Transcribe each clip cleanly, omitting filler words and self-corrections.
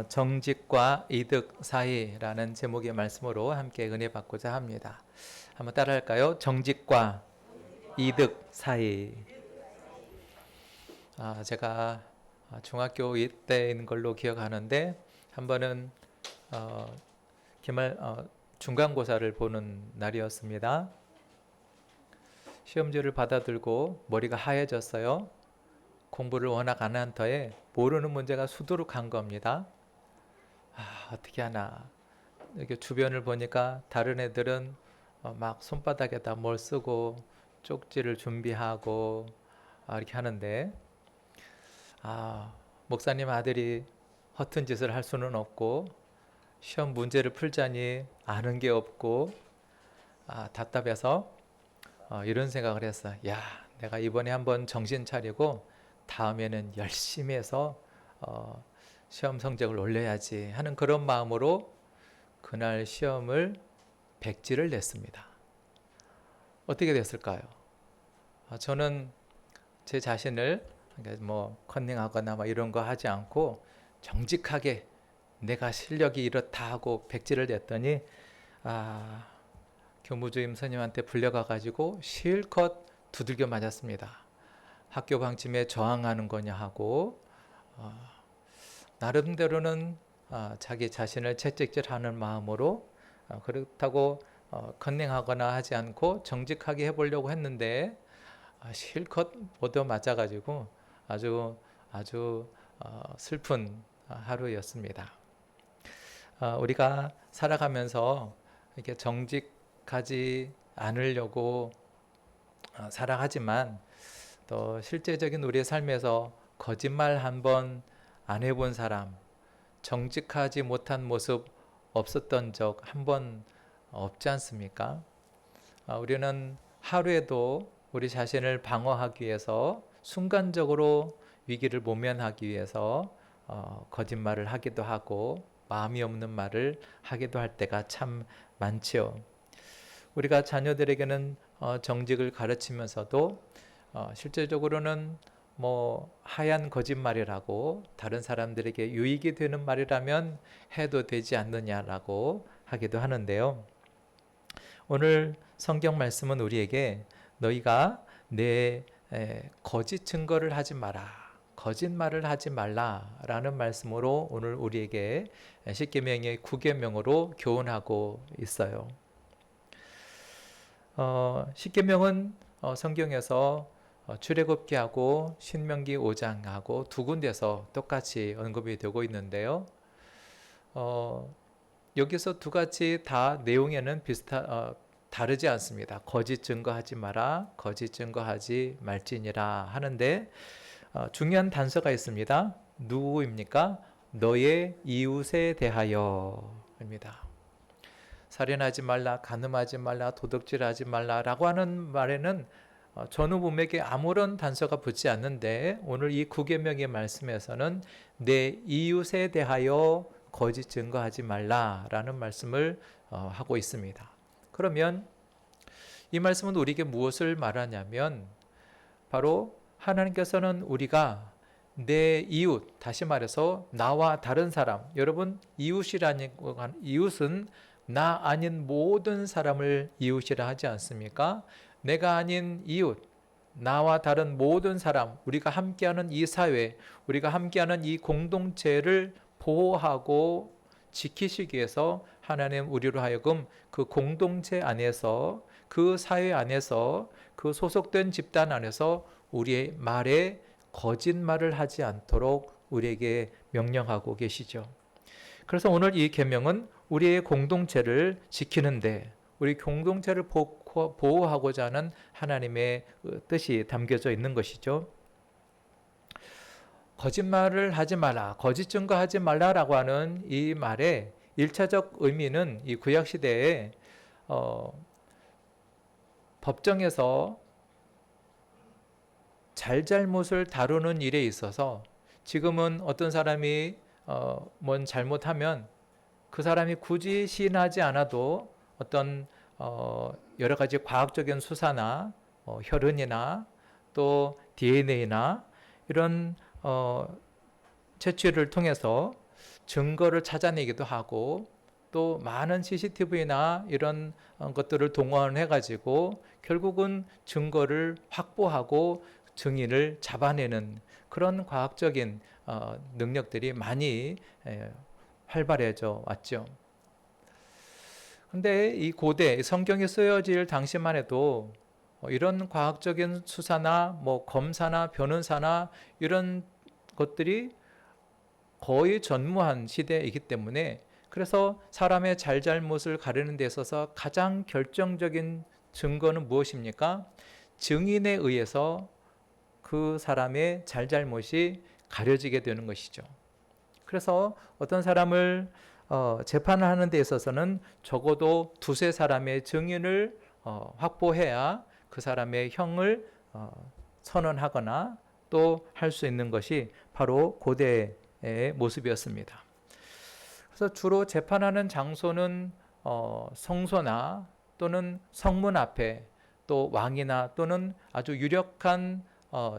정직과 이득 사이라는 제목의 말씀으로 함께 은혜 받고자 합니다. 한번 따라할까요? 정직과 이득 사이. 제가 중학교 때인 걸로 기억하는데 한 번은 기말 중간고사를 보는 날이었습니다. 시험지를 받아들고 머리가 하얘졌어요. 공부를 워낙 안 한 터에 모르는 문제가 수두룩한 겁니다. 어떻게 하나. 이렇게 주변을 보니까 다른 애들은 막 손바닥에다 뭘 쓰고 쪽지를 준비하고 이렇게 하는데 목사님 아들이 허튼 짓을 할 수는 없고 시험 문제를 풀자니 아는 게 없고 답답해서 이런 생각을 했어. 야, 내가 이번에 한번 정신 차리고 다음에는 열심히 해서 시험 성적을 올려야지 하는 그런 마음으로 그날 시험을 백지를 냈습니다. 어떻게 됐을까요? 저는 제 자신을 뭐 컨닝하거나 뭐 이런 거 하지 않고 정직하게 내가 실력이 이렇다 하고 백지를 냈더니 교무주임 선생님한테 불려가 가지고 실컷 두들겨 맞았습니다. 학교 방침에 저항하는 거냐 하고 나름대로는 자기 자신을 채찍질하는 마음으로 그렇다고 컨닝하거나 하지 않고 정직하게 해보려고 했는데 실컷 얻어 맞아가지고 아주 슬픈 하루였습니다. 우리가 살아가면서 이렇게 정직하지 않으려고 살아가지만 또 실제적인 우리의 삶에서 거짓말 한 번 안 해본 사람, 정직하지 못한 모습 없었던 적 한 번 없지 않습니까? 우리는 하루에도 우리 자신을 방어하기 위해서 순간적으로 위기를 모면하기 위해서 거짓말을 하기도 하고 마음이 없는 말을 하기도 할 때가 참 많지요. 우리가 자녀들에게는 정직을 가르치면서도 실제적으로는 뭐 하얀 거짓말이라고 다른 사람들에게 유익이 되는 말이라면 해도 되지 않느냐라고 하기도 하는데요. 오늘 성경 말씀은 우리에게 너희가 내 거짓 증거를 하지 마라, 거짓말을 하지 말라라는 말씀으로 오늘 우리에게 십계명의 9계명으로 교훈하고 있어요. 십계명은 성경에서 출애굽기하고 신명기 5장하고 두 군데서 똑같이 언급이 되고 있는데요. 여기서 두 가지 다 내용에는 다르지 않습니다. 거짓 증거하지 마라, 거짓 증거하지 말지니라 하는데 중요한 단서가 있습니다. 누구입니까? 너의 이웃에 대하여입니다. 살인하지 말라, 간음하지 말라, 도둑질하지 말라라고 하는 말에는 전후문맥에 아무런 단서가 붙지 않는데 오늘 이 9계명의 말씀에서는 내 이웃에 대하여 거짓 증거하지 말라라는 말씀을 하고 있습니다. 그러면 이 말씀은 우리에게 무엇을 말하냐면 바로 하나님께서는 우리가 내 이웃, 다시 말해서 나와 다른 사람, 여러분 이웃은 나 아닌 모든 사람을 이웃이라 하지 않습니까? 내가 아닌 이웃, 나와 다른 모든 사람, 우리가 함께하는 이 사회, 우리가 함께하는 이 공동체를 보호하고 지키시기 위해서 하나님 우리로 하여금 그 공동체 안에서, 그 사회 안에서, 그 소속된 집단 안에서 우리의 말에 거짓말을 하지 않도록 우리에게 명령하고 계시죠. 그래서 오늘 이 계명은 우리의 공동체를 지키는데 우리 공동체를 보호하고자 하는 하나님의 뜻이 담겨져 있는 것이죠. 거짓말을 하지 마라, 거짓 증거하지 말라라고 하는 이 말의 1차적 의미는 이 구약시대에 법정에서 잘잘못을 다루는 일에 있어서 지금은 어떤 사람이 뭔 잘못하면 그 사람이 굳이 시인하지 않아도 어떤 여러 가지 과학적인 수사나 혈흔이나 또 DNA나 이런 채취를 통해서 증거를 찾아내기도 하고 또 많은 CCTV나 이런 것들을 동원해 가지고 결국은 증거를 확보하고 증인을 잡아내는 그런 과학적인 능력들이 많이 활발해져 왔죠. 근데 이 고대 성경이 쓰여질 당시만 해도 이런 과학적인 수사나 뭐 검사나 변호사나 이런 것들이 거의 전무한 시대이기 때문에 그래서 사람의 잘잘못을 가르는 데 있어서 가장 결정적인 증거는 무엇입니까? 증인에 의해서 그 사람의 잘잘못이 가려지게 되는 것이죠. 그래서 어떤 사람을 재판을 하는 데 있어서는 적어도 두세 사람의 증인을 확보해야 그 사람의 형을 선언하거나 또 할 수 있는 것이 바로 고대의 모습이었습니다. 그래서 주로 재판하는 장소는 성소나 또는 성문 앞에 또 왕이나 또는 아주 유력한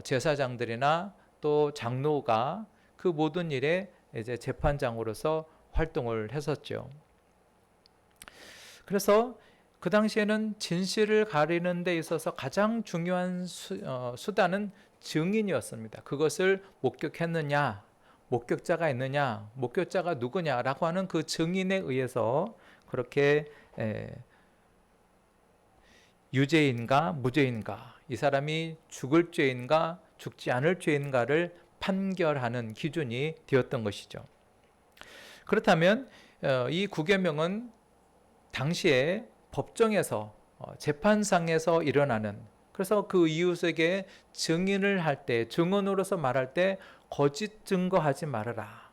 제사장들이나 또 장로가 그 모든 일에 이제 재판장으로서 활동을 했었죠. 그래서 그 당시에는 진실을 가리는 데 있어서 가장 중요한 수단은 증인이었습니다. 그것을 목격했느냐, 목격자가 있느냐, 목격자가 누구냐라고 하는 그 증인에 의해서 그렇게 유죄인가 무죄인가, 이 사람이 죽을 죄인가 죽지 않을 죄인가를 판결하는 기준이 되었던 것이죠. 그렇다면 이 구계명은 당시에 법정에서 재판상에서 일어나는, 그래서 그 이웃에게 증인을 할 때, 증언으로서 말할 때 거짓 증거하지 말아라.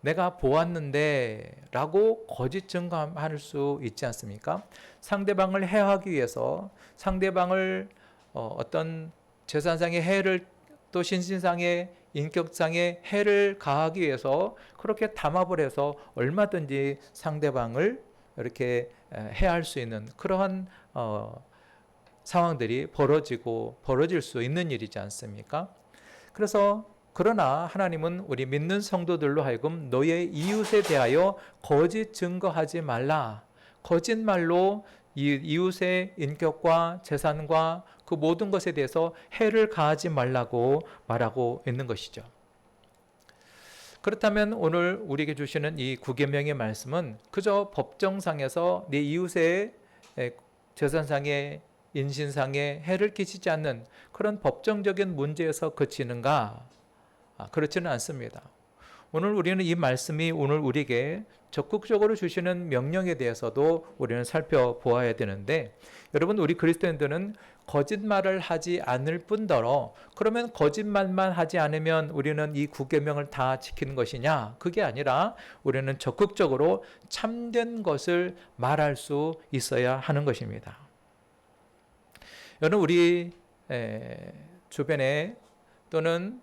내가 보았는데 라고 거짓 증거할 수 있지 않습니까? 상대방을 해하기 위해서 상대방을 어떤 재산상의 해를 또 신신상의 인격상의 해를 가하기 위해서 그렇게 담합을 해서 얼마든지 상대방을 이렇게 해할 수 있는 그러한 상황들이 벌어질 수 있는 일이지 않습니까? 그래서 그러나 하나님은 우리 믿는 성도들로 하여금 너의 이웃에 대하여 거짓 증거하지 말라. 거짓말로 이웃의 인격과 재산과 그 모든 것에 대해서 해를 가하지 말라고 말하고 있는 것이죠. 그렇다면 오늘 우리에게 주시는 이 구계명의 말씀은 그저 법정상에서 네 이웃의 재산상의 인신상의 해를 끼치지 않는 그런 법정적인 문제에서 그치는가? 그렇지는 않습니다. 오늘 우리는 이 말씀이 오늘 우리에게 적극적으로 주시는 명령에 대해서도 우리는 살펴보아야 되는데, 여러분, 우리 그리스도인들은 거짓말을 하지 않을 뿐더러 그러면 거짓말만 하지 않으면 우리는 이 구계명을 다 지키는 것이냐? 그게 아니라 우리는 적극적으로 참된 것을 말할 수 있어야 하는 것입니다. 여러분, 우리 주변에 또는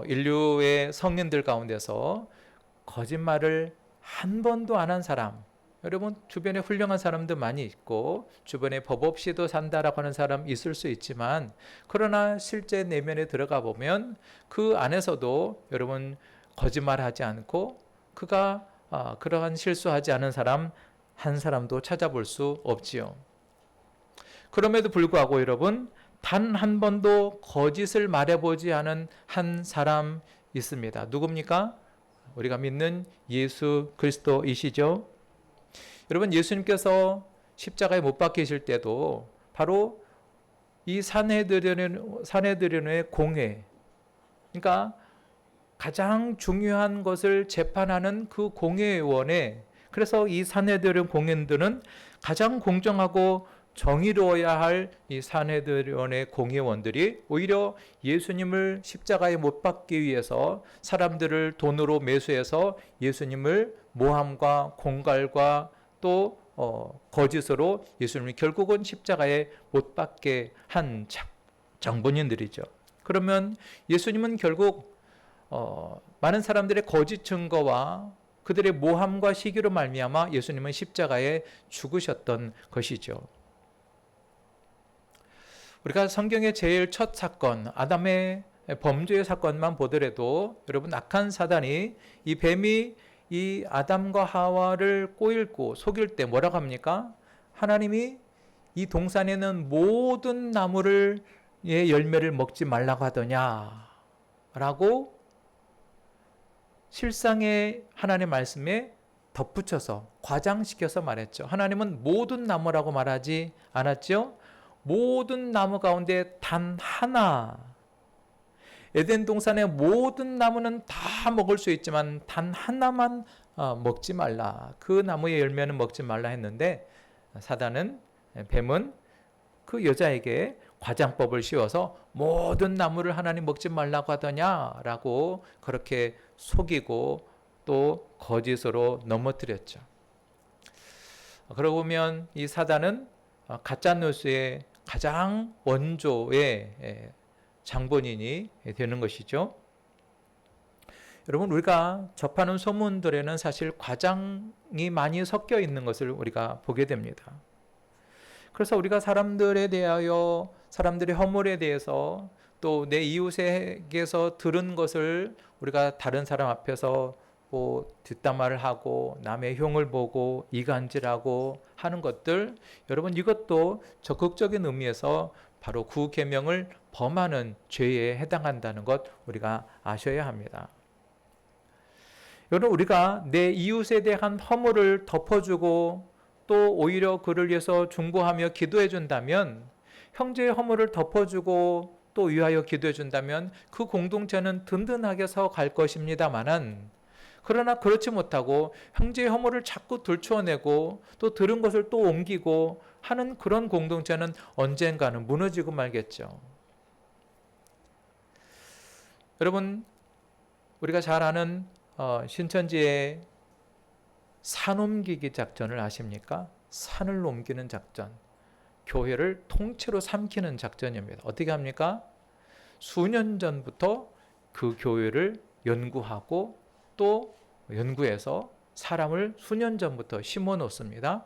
인류의 성인들 가운데서 거짓말을 한 번도 안 한 사람, 여러분 주변에 훌륭한 사람도 많이 있고 주변에 법 없이도 산다라고 하는 사람 있을 수 있지만, 그러나 실제 내면에 들어가 보면 그 안에서도 여러분 거짓말하지 않고 그가 그러한 실수하지 않은 사람 한 사람도 찾아볼 수 없지요. 그럼에도 불구하고 여러분, 단 한 번도 거짓을 말해보지 않은 한 사람 있습니다. 누굽니까? 우리가 믿는 예수 그리스도이시죠. 여러분, 예수님께서 십자가에 못 박히실 때도 바로 이 산헤드린의 공회, 그러니까 가장 중요한 것을 재판하는 그 공회의원에, 그래서 이 산헤드린 공회들은 가장 공정하고 정의로워야 할 이 산헤드린의 공회원들이 오히려 예수님을 십자가에 못 박기 위해서 사람들을 돈으로 매수해서 예수님을 모함과 공갈과 또 거짓으로 예수님을 결국은 십자가에 못 박게 한 장본인들이죠. 그러면 예수님은 결국 많은 사람들의 거짓 증거와 그들의 모함과 시기로 말미암아 예수님은 십자가에 죽으셨던 것이죠. 우리가 성경의 제일 첫 사건, 아담의 범죄의 사건만 보더라도 여러분, 악한 사단이, 이 뱀이 이 아담과 하와를 꼬일고 속일 때 뭐라고 합니까? 하나님이 이 동산에 있는 모든 나무를 의 열매를 먹지 말라고 하더냐 라고 실상의 하나님의 말씀에 덧붙여서 과장시켜서 말했죠. 하나님은 모든 나무라고 말하지 않았죠. 모든 나무 가운데 단 하나, 에덴 동산의 모든 나무는 다 먹을 수 있지만 단 하나만 먹지 말라. 그 나무의 열매는 먹지 말라 했는데, 사단은, 뱀은 그 여자에게 과장법을 씌워서 모든 나무를 하나님 먹지 말라고 하더냐라고 그렇게 속이고 또 거짓으로 넘어뜨렸죠. 그러고 보면 이 사단은 가짜뉴스의 가장 원조의 장본인이 되는 것이죠. 여러분, 우리가 접하는 소문들에는 사실 과장이 많이 섞여 있는 것을 우리가 보게 됩니다. 그래서 우리가 사람들에 대하여, 사람들의 허물에 대해서, 또 내 이웃에게서 들은 것을 우리가 다른 사람 앞에서 뭐 뒷담화를 하고 남의 흉을 보고 이간질하고 하는 것들, 여러분, 이것도 적극적인 의미에서 바로 구 계명을 범하는 죄에 해당한다는 것 우리가 아셔야 합니다. 여러분, 우리가 내 이웃에 대한 허물을 덮어주고 또 오히려 그를 위해서 중보하며 기도해 준다면, 형제의 허물을 덮어주고 또 위하여 기도해 준다면 그 공동체는 든든하게 서 갈 것입니다만은, 그러나 그렇지 못하고 형제의 허물을 자꾸 들추어내고 또 들은 것을 또 옮기고 하는 그런 공동체는 언젠가는 무너지고 말겠죠. 여러분, 우리가 잘 아는 신천지의 산 옮기기 작전을 아십니까? 산을 옮기는 작전, 교회를 통째로 삼키는 작전입니다. 어떻게 합니까? 수년 전부터 그 교회를 연구하고 또 연구해서 사람을 수년 전부터 심어 놓습니다.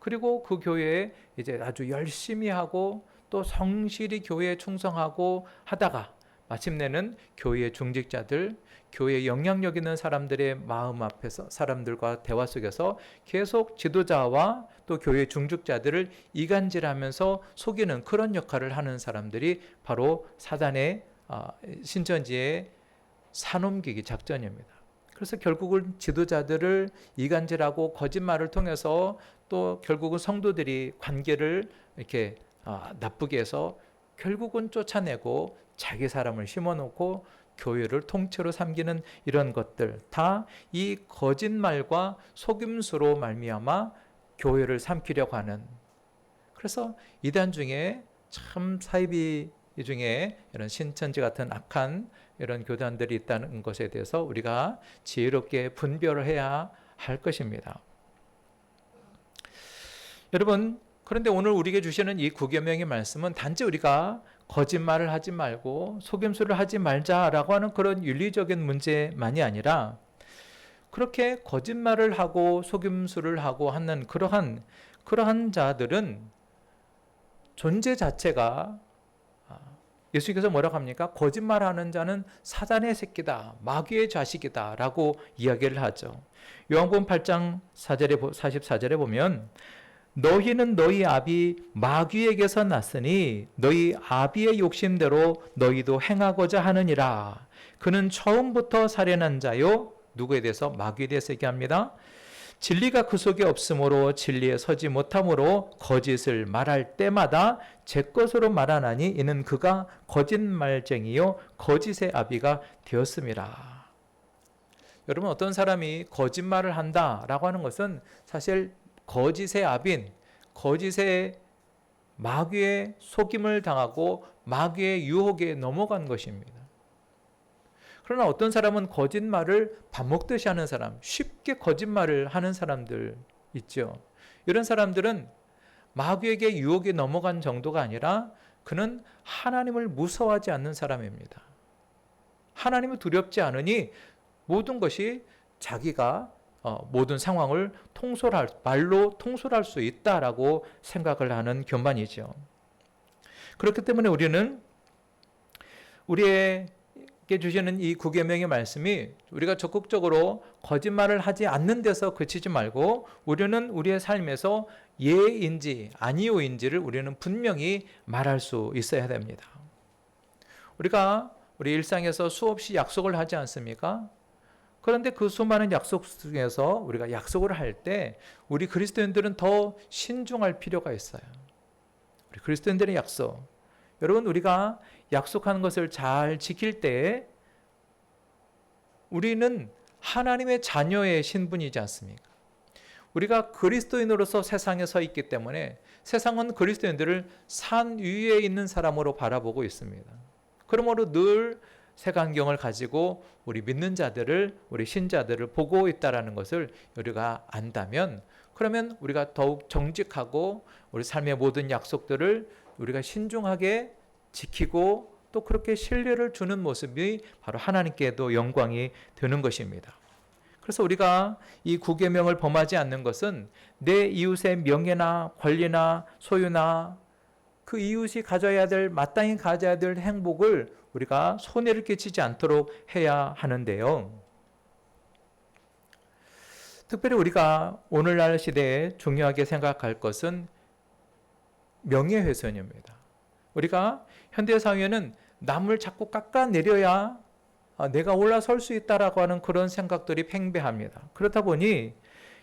그리고 그 교회에 이제 아주 열심히 하고 또 성실히 교회에 충성하고 하다가 마침내는 교회의 중직자들, 교회에 영향력 있는 사람들의 마음 앞에서, 사람들과 대화 속에서 계속 지도자와 또 교회 중직자들을 이간질하면서 속이는 그런 역할을 하는 사람들이 바로 사단의 신천지의 산옮기기 작전입니다. 그래서 결국은 지도자들을 이간질하고 거짓말을 통해서 또 결국은 성도들이 관계를 이렇게 나쁘게 해서 결국은 쫓아내고 자기 사람을 심어놓고 교회를 통째로 삼기는 이런 것들, 다 이 거짓말과 속임수로 말미암아 교회를 삼키려고 하는. 그래서 이단 중에 참 사이비 중에 이런 신천지 같은 악한 이런 교단들이 있다는 것에 대해서 우리가 지혜롭게 분별을 해야 할 것입니다. 여러분, 그런데 오늘 우리에게 주시는 이 구계명의 말씀은 단지 우리가 거짓말을 하지 말고 속임수를 하지 말자라고 하는 그런 윤리적인 문제만이 아니라, 그렇게 거짓말을 하고 속임수를 하고 하는 그러한 자들은 존재 자체가, 예수님께서 뭐라고 합니까? 거짓말하는 자는 사단의 새끼다, 마귀의 자식이다 라고 이야기를 하죠. 요한복음 8장 44절에 보면, 너희는 너희 아비 마귀에게서 났으니 너희 아비의 욕심대로 너희도 행하고자 하느니라. 그는 처음부터 살인한 자요. 누구에 대해서? 마귀에 대해서 얘기합니다. 진리가 그 속에 없으므로 진리에 서지 못하므로 거짓을 말할 때마다 제 것으로 말하나니 이는 그가 거짓말쟁이요 거짓의 아비가 되었음이라. 여러분, 어떤 사람이 거짓말을 한다라고 하는 것은 사실 거짓의 아빈, 거짓의 마귀의 속임을 당하고 마귀의 유혹에 넘어간 것입니다. 그러나 어떤 사람은 거짓말을 밥 먹듯이 하는 사람, 쉽게 거짓말을 하는 사람들 있죠. 이런 사람들은 마귀에게 유혹에 넘어간 정도가 아니라 그는 하나님을 무서워하지 않는 사람입니다. 하나님을 두렵지 않으니 모든 것이 자기가 모든 상황을 말로 통솔할 수 있다라고 생각을 하는 교만이죠. 그렇기 때문에 우리는 우리에게 주시는 이 구계명의 말씀이 우리가 적극적으로 거짓말을 하지 않는 데서 그치지 말고 우리는 우리의 삶에서 예인지 아니오인지를 우리는 분명히 말할 수 있어야 됩니다. 우리가 우리 일상에서 수없이 약속을 하지 않습니까? 그런데 그 수많은 약속 중에서 우리가 약속을 할 때 우리 그리스도인들은 더 신중할 필요가 있어요. 우리 그리스도인들의 약속. 여러분, 우리가 약속하는 것을 잘 지킬 때 우리는 하나님의 자녀의 신분이지 않습니까? 우리가 그리스도인으로서 세상에 서 있기 때문에 세상은 그리스도인들을 산 위에 있는 사람으로 바라보고 있습니다. 그러므로 늘 색안경을 가지고 우리 믿는 자들을, 우리 신자들을 보고 있다는 것을 우리가 안다면, 그러면 우리가 더욱 정직하고 우리 삶의 모든 약속들을 우리가 신중하게 지키고 또 그렇게 신뢰를 주는 모습이 바로 하나님께도 영광이 되는 것입니다. 그래서 우리가 이 구계명을 범하지 않는 것은 내 이웃의 명예나 권리나 소유나 그 이웃이 가져야 될, 마땅히 가져야 될 행복을 우리가 손해를 끼치지 않도록 해야 하는데요. 특별히 우리가 오늘날 시대에 중요하게 생각할 것은 명예훼손입니다. 우리가 현대사회는 남을 자꾸 깎아내려야 내가 올라설 수 있다라고 하는 그런 생각들이 팽배합니다. 그렇다 보니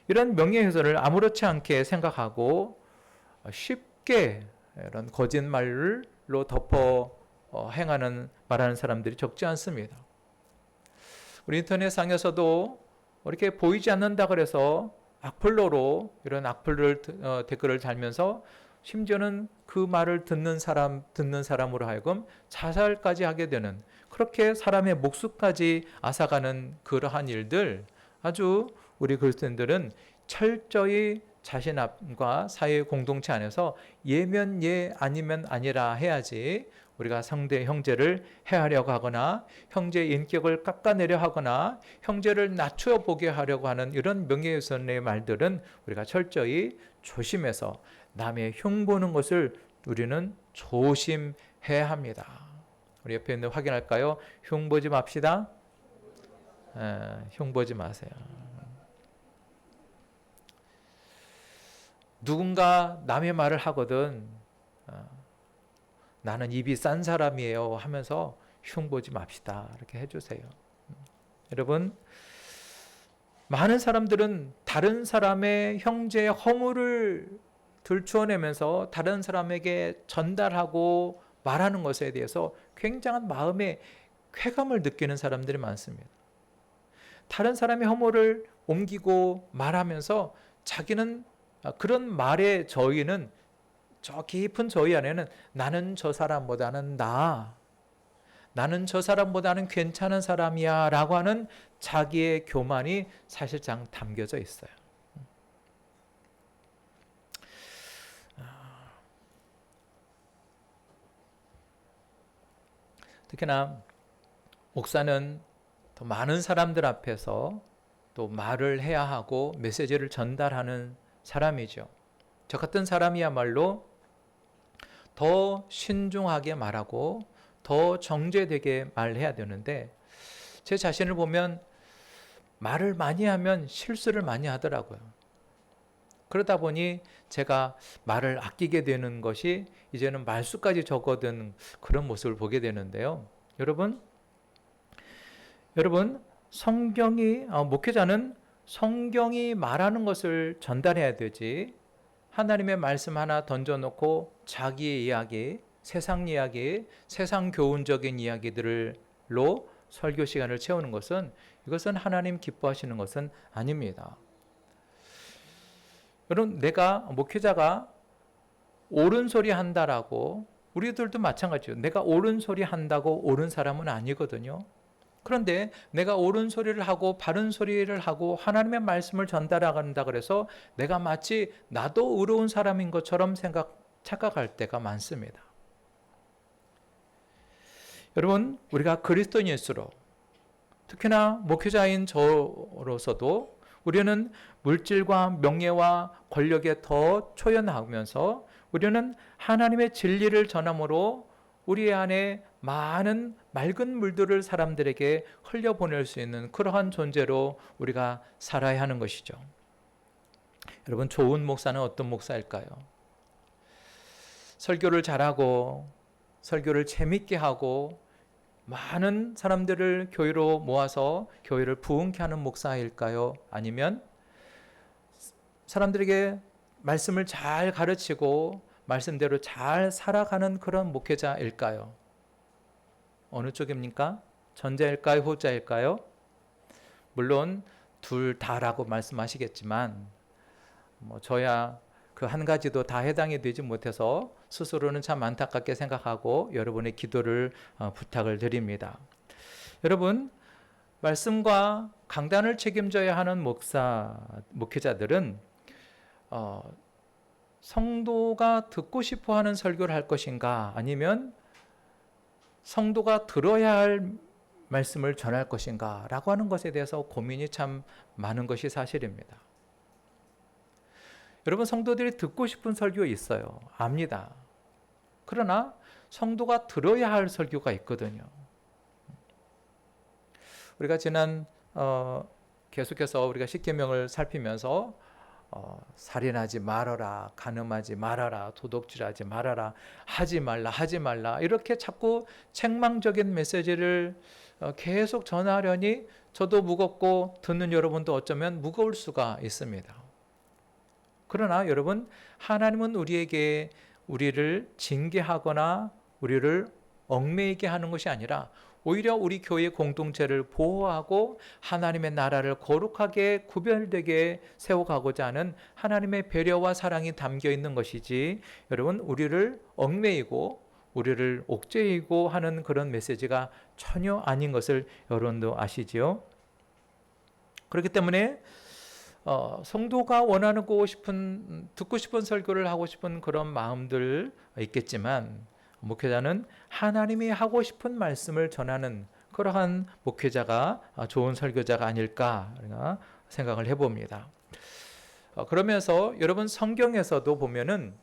이런 명예훼손을 아무렇지 않게 생각하고 쉽게 이런 거짓말로 덮어 말하는 사람들이 적지 않습니다. 우리 인터넷상에서도 이렇게 보이지 않는다 그래서 악플로로 이런 악플을 댓글을 달면서 심지어는 그 말을 듣는 사람으로 하여금 자살까지 하게 되는, 그렇게 사람의 목숨까지 앗아가는 그러한 일들, 아주 우리 그리스도인들은 철저히 자신과 사회 공동체 안에서 예면 예 아니면 아니라 해야지, 우리가 상대 형제를 해하려고 하거나 형제의 인격을 깎아내려 하거나 형제를 낮춰 보게 하려고 하는 이런 명예훼손의 말들은 우리가 철저히 조심해서 남의 흉보는 것을 우리는 조심해야 합니다. 우리 옆에 있는 확인할까요? 흉보지 맙시다. 흉보지 마세요. 누군가 남의 말을 하거든 나는 입이 싼 사람이에요 하면서 흉보지 맙시다, 이렇게 해주세요. 여러분, 많은 사람들은 다른 사람의 형제의 허물을 들추어내면서 다른 사람에게 전달하고 말하는 것에 대해서 굉장한 마음의 쾌감을 느끼는 사람들이 많습니다. 다른 사람의 허물을 옮기고 말하면서 자기는 그런 말의 저희는, 저 깊은 저희 안에는 나는 저 사람보다는 나는 저 사람보다는 괜찮은 사람이야 라고 하는 자기의 교만이 사실상 담겨져 있어요. 특히나 목사는 더 많은 사람들 앞에서 또 말을 해야 하고 메시지를 전달하는 사람이죠. 저 같은 사람이야말로 더 신중하게 말하고 더 정제되게 말해야 되는데, 제 자신을 보면 말을 많이 하면 실수를 많이 하더라고요. 그러다 보니 제가 말을 아끼게 되는 것이 이제는 말수까지 적어든 그런 모습을 보게 되는데요. 여러분, 목회자는 성경이 말하는 것을 전달해야 되지, 하나님의 말씀 하나 던져놓고 자기의 이야기, 세상 이야기, 세상 교훈적인 이야기들로 설교 시간을 채우는 것은, 이것은 하나님 기뻐하시는 것은 아닙니다. 여러분, 내가 목회자가 옳은 소리 한다라고, 우리들도 마찬가지예요. 내가 옳은 소리 한다고 옳은 사람은 아니거든요. 그런데 내가 옳은 소리를 하고 바른 소리를 하고 하나님의 말씀을 전달한다 그래서 내가 마치 나도 의로운 사람인 것처럼 착각할 때가 많습니다. 여러분, 우리가 그리스도인일수록, 특히나 목회자인 저로서도 우리는 물질과 명예와 권력에 더 초연하면서 우리는 하나님의 진리를 전함으로 우리 안에 많은 맑은 물들을 사람들에게 흘려보낼 수 있는 그러한 존재로 우리가 살아야 하는 것이죠. 여러분, 좋은 목사는 어떤 목사일까요? 설교를 잘하고 설교를 재밌게 하고 많은 사람들을 교회로 모아서 교회를 부흥케 하는 목사일까요? 아니면 사람들에게 말씀을 잘 가르치고 말씀대로 잘 살아가는 그런 목회자일까요? 어느 쪽입니까? 전자일까요? 후자일까요? 물론 둘 다라고 말씀하시겠지만 저야 그 한 가지도 다 해당이 되지 못해서 스스로는 참 안타깝게 생각하고 여러분의 기도를 부탁을 드립니다. 여러분, 말씀과 강단을 책임져야 하는 목회자들은 성도가 듣고 싶어하는 설교를 할 것인가, 아니면 성도가 들어야 할 말씀을 전할 것인가 라고 하는 것에 대해서 고민이 참 많은 것이 사실입니다. 여러분, 성도들이 듣고 싶은 설교 있어요. 압니다. 그러나 성도가 들어야 할 설교가 있거든요. 우리가 지난 계속해서 우리가 십계명을 살피면서 살인하지 말아라, 간음하지 말아라, 도둑질하지 말아라, 하지 말라 이렇게 자꾸 책망적인 메시지를 계속 전하려니 저도 무겁고 듣는 여러분도 어쩌면 무거울 수가 있습니다. 그러나 여러분, 하나님은 우리를 징계하거나 우리를 얽매이게 하는 것이 아니라 오히려 우리 교회 공동체를 보호하고 하나님의 나라를 거룩하게 구별되게 세워가고자 하는 하나님의 배려와 사랑이 담겨 있는 것이지, 여러분, 우리를 얽매이고 우리를 옥죄이고 하는 그런 메시지가 전혀 아닌 것을 여러분도 아시지요? 그렇기 때문에 성도가 원하고 싶은, 듣고 싶은 설교를 하고 싶은 그런 마음들 있겠지만, 목회자는 하나님이 하고 싶은 말씀을 전하는 그러한 목회자가 좋은 설교자가 아닐까 생각을 해봅니다. 그러면서 여러분, 성경에서도 보면은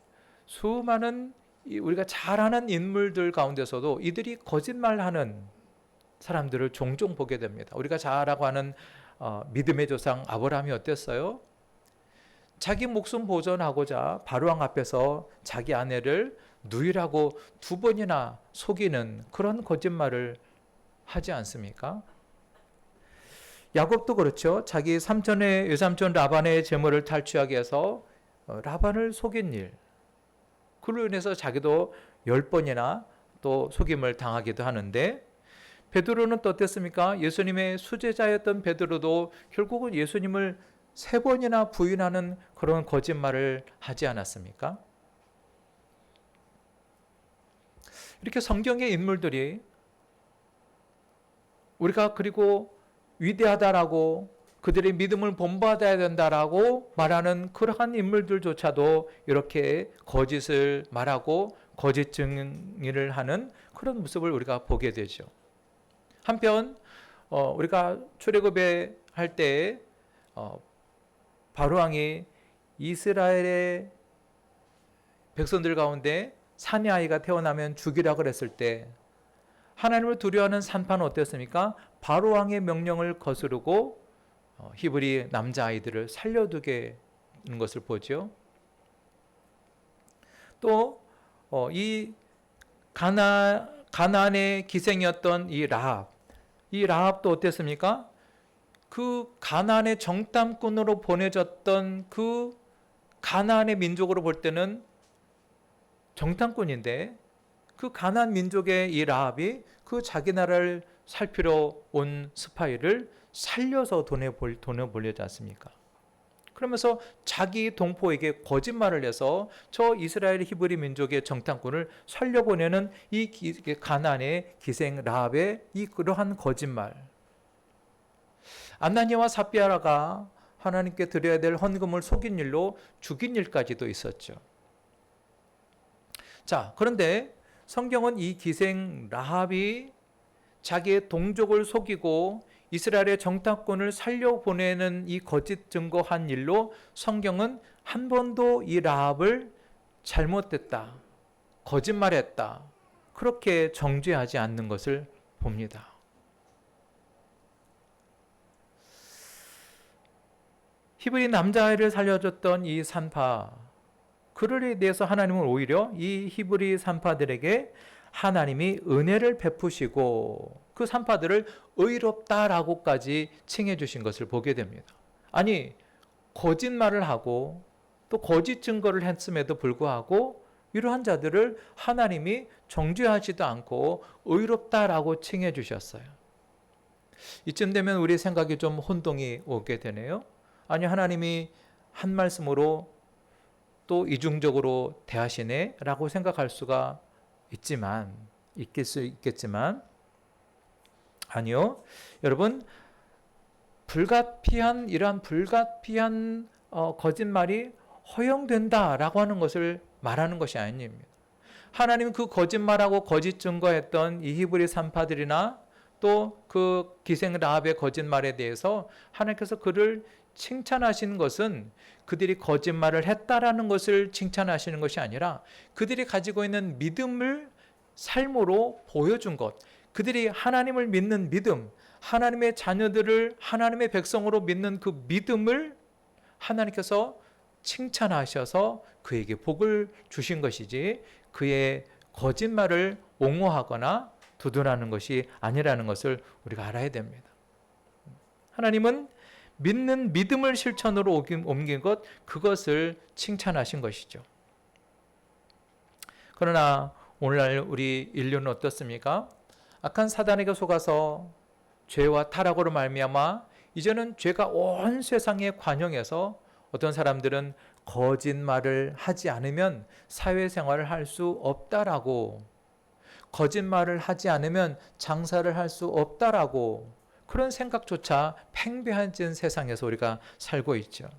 수많은 우리가 잘 아는 인물들 가운데서도 이들이 거짓말하는 사람들을 종종 보게 됩니다. 우리가 잘 하는 믿음의 조상 아브라함이 어땠어요? 자기 목숨 보존하고자 바로왕 앞에서 자기 아내를 누이라고 2번이나 속이는 그런 거짓말을 하지 않습니까? 야곱도 그렇죠. 자기 외삼촌 라반의 재물을 탈취하기 위해서 라반을 속인 일, 그로 인해서 자기도 10번이나 또 속임을 당하기도 하는데, 베드로는 또 어땠습니까? 예수님의 수제자였던 베드로도 결국은 예수님을 3번이나 부인하는 그런 거짓말을 하지 않았습니까? 이렇게 성경의 인물들이 우리가 그리고 위대하다라고, 그들의 믿음을 본받아야 된다라고 말하는 그러한 인물들조차도 이렇게 거짓을 말하고 거짓 증인을 하는 그런 모습을 우리가 보게 되죠. 한편 우리가 출애굽에 할 때 바로왕이 이스라엘의 백성들 가운데 사내 아이가 태어나면 죽이라 그랬을 때 하나님을 두려워하는 산파는 어땠습니까? 바로왕의 명령을 거스르고 히브리 남자아이들을 살려두게 하는 것을 보죠. 또 이 가나안의 기생이었던 이 라합도 어땠습니까? 그 가나안의 정탐꾼으로 보내졌던 그 가나안의 민족으로 볼 때는 정탐꾼인데, 그 가나안 민족의 이 라합이 그 자기 나라를 살피러 온 스파이를 살려서 돈에 보내지 않습니까? 그러면서 자기 동포에게 거짓말을 해서 저 이스라엘 히브리 민족의 정탐꾼을 살려보내는 이 가나안의 기생 라합의 이 그러한 거짓말, 안나니아와 삽비아라가 하나님께 드려야 될 헌금을 속인 일로 죽인 일까지도 있었죠. 자, 그런데 성경은 이 기생 라합이 자기의 동족을 속이고 이스라엘의 정탐꾼을 살려보내는 이 거짓 증거한 일로 성경은 한 번도 이 라합을 잘못됐다, 거짓말했다, 그렇게 정죄하지 않는 것을 봅니다. 히브리 남자아이를 살려줬던 이 산파, 그들에 대해서 하나님은 오히려 이 히브리 산파들에게 하나님이 은혜를 베푸시고 그 산파들을 의롭다라고까지 칭해 주신 것을 보게 됩니다. 아니, 거짓말을 하고 또 거짓 증거를 했음에도 불구하고 이러한 자들을 하나님이 정죄하지도 않고 의롭다라고 칭해 주셨어요. 이쯤 되면 우리 생각이 좀 혼동이 오게 되네요. 아니, 하나님이 한 말씀으로 또 이중적으로 대하시네 라고 생각할 수가 있겠지만 아니요. 여러분, 이러한 불가피한 거짓말이 허용된다라고 하는 것을 말하는 것이 아닙니다. 하나님은 그 거짓말하고 거짓 증거했던 이 히브리 산파들이나 또 그 기생 라합의 거짓말에 대해서 하나님께서 그를 칭찬하시는 것은 그들이 거짓말을 했다라는 것을 칭찬하시는 것이 아니라 그들이 가지고 있는 믿음을 삶으로 보여준 것, 그들이 하나님을 믿는 믿음, 하나님의 자녀들을 하나님의 백성으로 믿는 그 믿음을 하나님께서 칭찬하셔서 그에게 복을 주신 것이지 그의 거짓말을 옹호하거나 두둔하는 것이 아니라는 것을 우리가 알아야 됩니다. 하나님은 믿는 믿음을 실천으로 옮긴 것, 그것을 칭찬하신 것이죠. 그러나 오늘날 우리 인류는 어떻습니까? 악한 사단에게 속아서 죄와 타락으로 말미암아 이제는 죄가 온 세상에 관영해서 어떤 사람들은 거짓말을 하지 않으면 사회생활을 할 수 없다라고, 거짓말을 하지 않으면 장사를 할 수 없다라고, 그런 생각조차 팽배해진 세상에서 우리가 살고 있죠.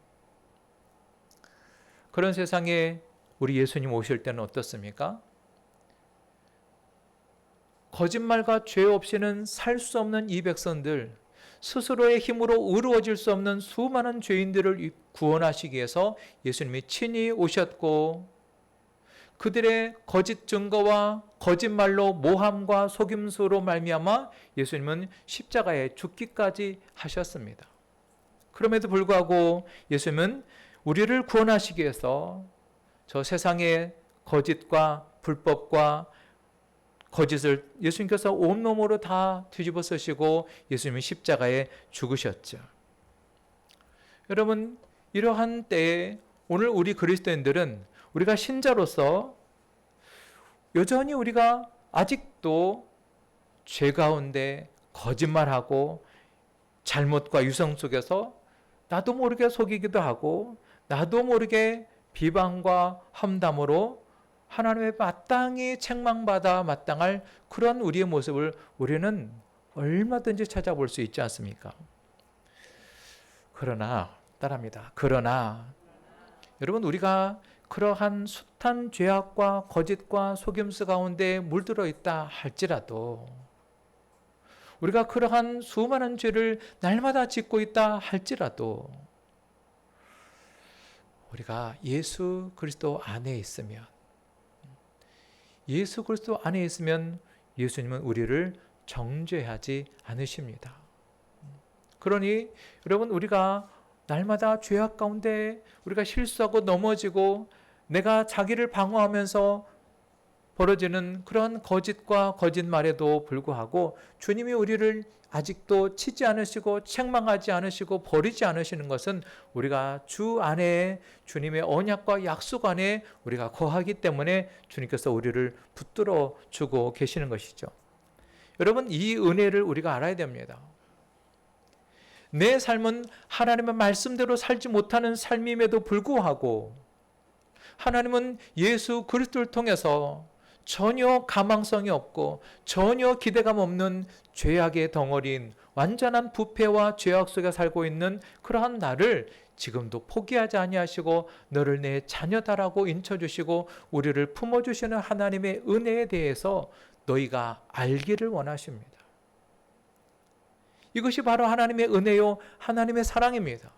그런 세상에 우리 예수님 오실 때는 어떻습니까? 거짓말과 죄 없이는 살 수 없는 이 백성들, 스스로의 힘으로 의로워질 수 없는 수많은 죄인들을 구원하시기 위해서 예수님이 친히 오셨고, 그들의 거짓 증거와 거짓말로 모함과 속임수로 말미암아 예수님은 십자가에 죽기까지 하셨습니다. 그럼에도 불구하고 예수님은 우리를 구원하시기 위해서 저 세상의 거짓과 불법과 거짓을 예수님께서 온몸으로 다 뒤집어 쓰시고 예수님이 십자가에 죽으셨죠. 여러분, 이러한 때에 오늘 우리 그리스도인들은 우리가 신자로서 여전히 우리가 아직도 죄 가운데 거짓말하고 잘못과 유성 속에서 나도 모르게 속이기도 하고 나도 모르게 비방과 험담으로 하나님의 마땅히 책망받아 마땅할 그런 우리의 모습을 우리는 얼마든지 찾아볼 수 있지 않습니까? 그러나 여러분, 우리가 그러한 숱한 죄악과 거짓과 속임수 가운데 물들어 있다 할지라도, 우리가 그러한 수많은 죄를 날마다 짓고 있다 할지라도, 우리가 예수 그리스도 안에 있으면 예수님은 우리를 정죄하지 않으십니다. 그러니 여러분, 우리가 날마다 죄악 가운데 우리가 실수하고 넘어지고 내가 자기를 방어하면서 벌어지는 그런 거짓과 거짓말에도 불구하고 주님이 우리를 아직도 치지 않으시고 책망하지 않으시고 버리지 않으시는 것은 우리가 주 안에 주님의 언약과 약속 안에 우리가 거하기 때문에 주님께서 우리를 붙들어 주고 계시는 것이죠. 여러분, 이 은혜를 우리가 알아야 됩니다. 내 삶은 하나님의 말씀대로 살지 못하는 삶임에도 불구하고 하나님은 예수 그리스도를 통해서 전혀 가망성이 없고 전혀 기대감 없는 죄악의 덩어리인 완전한 부패와 죄악 속에 살고 있는 그러한 나를 지금도 포기하지 아니하시고 너를 내 자녀다라고 인쳐주시고 우리를 품어주시는 하나님의 은혜에 대해서 너희가 알기를 원하십니다. 이것이 바로 하나님의 은혜요, 하나님의 사랑입니다.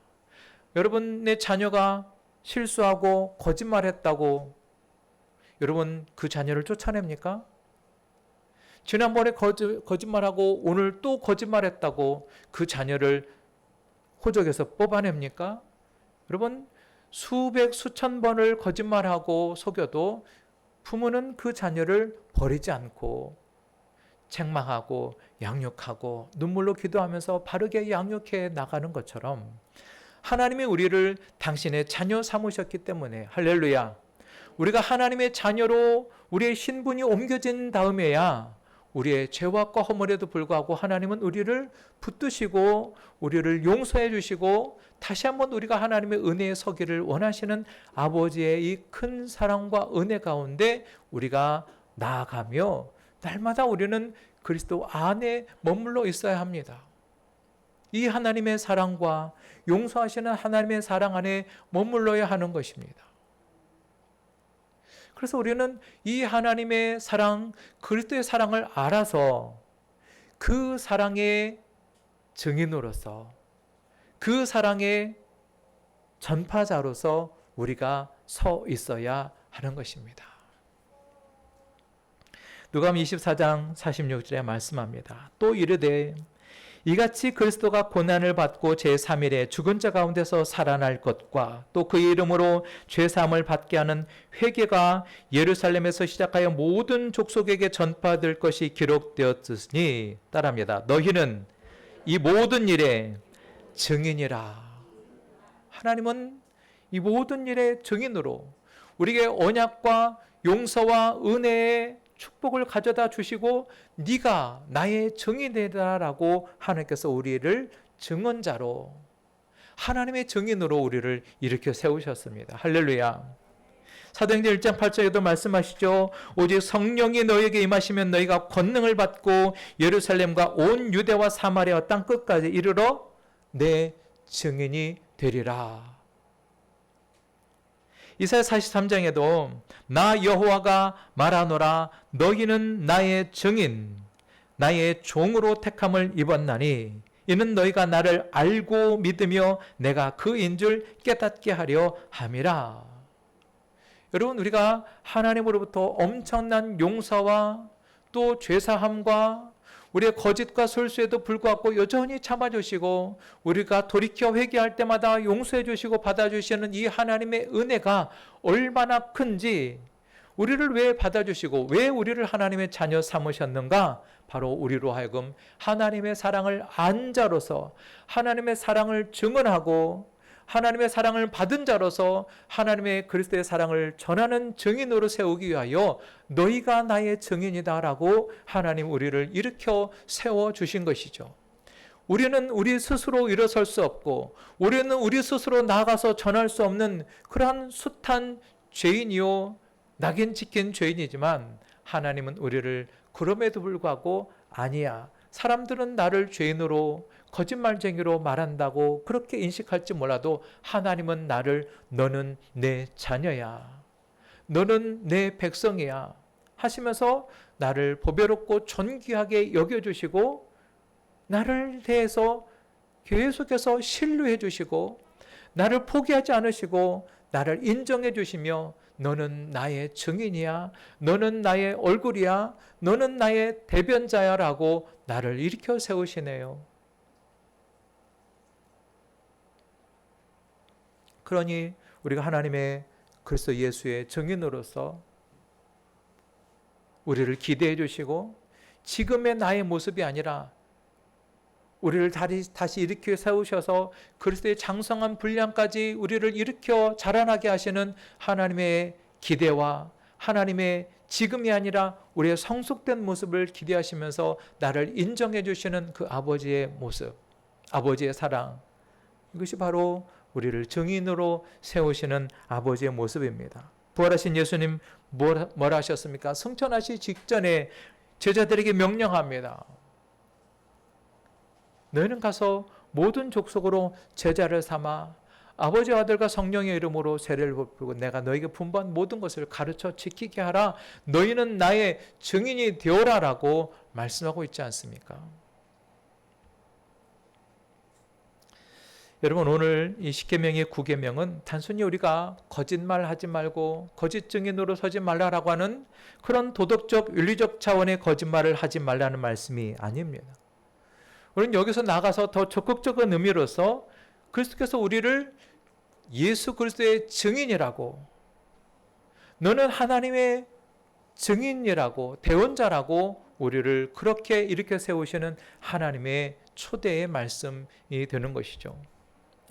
여러분의 자녀가 실수하고 거짓말했다고 여러분 그 자녀를 쫓아냅니까? 지난번에 거짓말하고 오늘 또 거짓말했다고 그 자녀를 호적에서 뽑아냅니까? 여러분, 수백 수천 번을 거짓말하고 속여도 부모는 그 자녀를 버리지 않고 책망하고 양육하고 눈물로 기도하면서 바르게 양육해 나가는 것처럼 하나님이 우리를 당신의 자녀 삼으셨기 때문에, 할렐루야, 우리가 하나님의 자녀로 우리의 신분이 옮겨진 다음에야 우리의 죄와 허물에도 불구하고 하나님은 우리를 붙드시고 우리를 용서해 주시고 다시 한번 우리가 하나님의 은혜에 서기를 원하시는 아버지의 이 큰 사랑과 은혜 가운데 우리가 나아가며 날마다 우리는 그리스도 안에 머물러 있어야 합니다. 이 하나님의 사랑과 용서하시는 하나님의 사랑 안에 머물러야 하는 것입니다. 그래서 우리는 이 하나님의 사랑, 그리스도의 사랑을 알아서 그 사랑의 증인으로서, 그 사랑의 전파자로서 우리가 서 있어야 하는 것입니다. 누가복음 24장 46절에 말씀합니다. 또 이르되 이같이 그리스도가 고난을 받고 제3일에 죽은 자 가운데서 살아날 것과 또 그의 이름으로 죄사함을 받게 하는 회개가 예루살렘에서 시작하여 모든 족속에게 전파될 것이 기록되었으니, 따라합니다. 너희는 이 모든 일의 증인이라. 하나님은 이 모든 일의 증인으로 우리에게 언약과 용서와 은혜의 축복을 가져다 주시고 네가 나의 증인이다라고 하나님께서 우리를 증언자로, 하나님의 증인으로 우리를 일으켜 세우셨습니다. 할렐루야. 사도행전 1장 8절에도 말씀하시죠. 오직 성령이 너희에게 임하시면 너희가 권능을 받고 예루살렘과 온 유대와 사마리아 땅 끝까지 이르러 내 증인이 되리라. 이사야 43장에도 나 여호와가 말하노라 너희는 나의 증인 나의 종으로 택함을 입었나니 이는 너희가 나를 알고 믿으며 내가 그인 줄 깨닫게 하려 함이라. 여러분, 우리가 하나님으로부터 엄청난 용서와 또 죄사함과 우리의 거짓과 설수에도 불구하고 여전히 참아주시고 우리가 돌이켜 회개할 때마다 용서해 주시고 받아주시는 이 하나님의 은혜가 얼마나 큰지, 우리를 왜 받아주시고 왜 우리를 하나님의 자녀 삼으셨는가? 바로 우리로 하여금 하나님의 사랑을 안 자로서 하나님의 사랑을 증언하고 하나님의 사랑을 받은 자로서 하나님의 그리스도의 사랑을 전하는 증인으로 세우기 위하여 너희가 나의 증인이다 라고 하나님 우리를 일으켜 세워주신 것이죠. 우리는 우리 스스로 일어설 수 없고 우리는 우리 스스로 나아가서 전할 수 없는 그러한 숱한 죄인이요 낙인 찍힌 죄인이지만 하나님은 우리를 그럼에도 불구하고 아니야, 사람들은 나를 죄인으로 거짓말쟁이로 말한다고 그렇게 인식할지 몰라도 하나님은 나를 너는 내 자녀야, 너는 내 백성이야 하시면서 나를 보배롭고 존귀하게 여겨주시고 나를 대해서 계속해서 신뢰해 주시고 나를 포기하지 않으시고 나를 인정해 주시며 너는 나의 증인이야, 너는 나의 얼굴이야, 너는 나의 대변자야 라고 나를 일으켜 세우시네요. 그러니 우리가 하나님의 그리스도 예수의 증인으로서 우리를 기대해 주시고 지금의 나의 모습이 아니라 우리를 다시 일으켜 세우셔서 그리스도의 장성한 분량까지 우리를 일으켜 자라나게 하시는 하나님의 기대와 하나님의 지금이 아니라 우리의 성숙된 모습을 기대하시면서 나를 인정해 주시는 그 아버지의 모습, 아버지의 사랑, 이것이 바로 우리를 증인으로 세우시는 아버지의 모습입니다. 부활하신 예수님 뭐라 하셨습니까? 승천하시기 직전에 제자들에게 명령합니다. 너희는 가서 모든 족속으로 제자를 삼아 아버지와 아들과 성령의 이름으로 세례를 베풀고 내가 너희에게 분부한 모든 것을 가르쳐 지키게 하라. 너희는 나의 증인이 되어라 라고 말씀하고 있지 않습니까? 여러분, 오늘 이 십계명의 구계명은 단순히 우리가 거짓말하지 말고 거짓 증인으로 서지 말라라고 하는 그런 도덕적 윤리적 차원의 거짓말을 하지 말라는 말씀이 아닙니다. 우리는 여기서 나가서 더 적극적인 의미로서 그리스도께서 우리를 예수 그리스도의 증인이라고, 너는 하나님의 증인이라고, 대언자라고 우리를 그렇게 일으켜 세우시는 하나님의 초대의 말씀이 되는 것이죠.